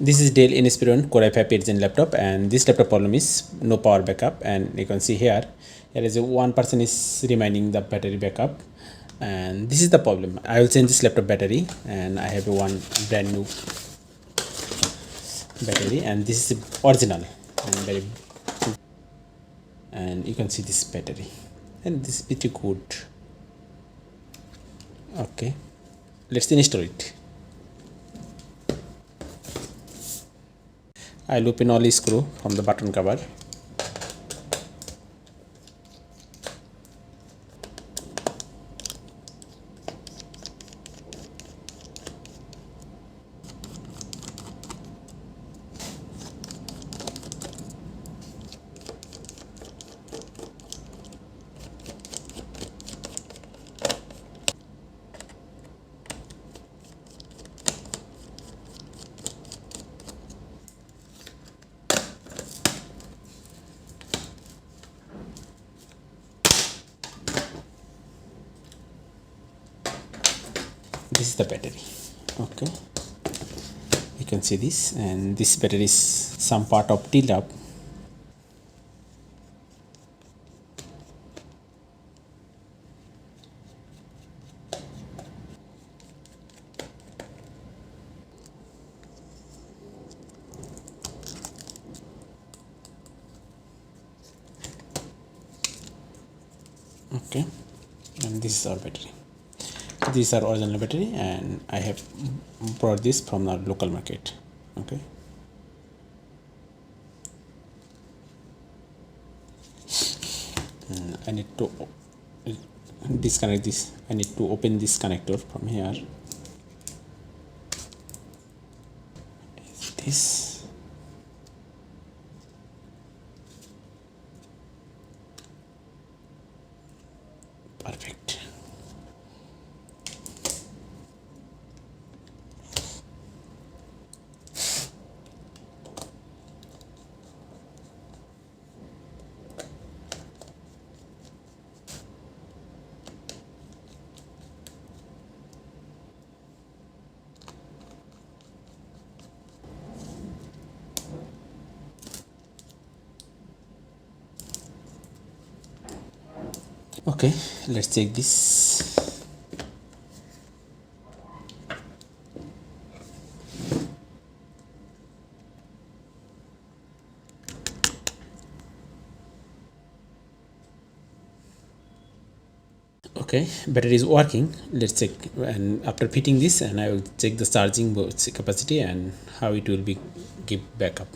This is Dell Inspiron Core i5 8th Gen laptop, and this laptop problem is no power backup. And you can see here is one person is reminding the battery backup, and this is the problem. I will change this laptop battery, and I have one brand new battery, and this is original and very, and you can see this battery, and this is pretty good. Okay, let's install it. I'll open all the screw from the button cover. This is the battery. Okay, you can see this, and this battery is some part of dell. Okay, and this is our battery. These are original battery, and I have brought this from our local market. Okay, I need to disconnect this. I need to open this connector from here. This perfect. Okay, let's check this. Okay, battery is working. Let's check, and after fitting this, and I will check the charging capacity and how it will be give backup.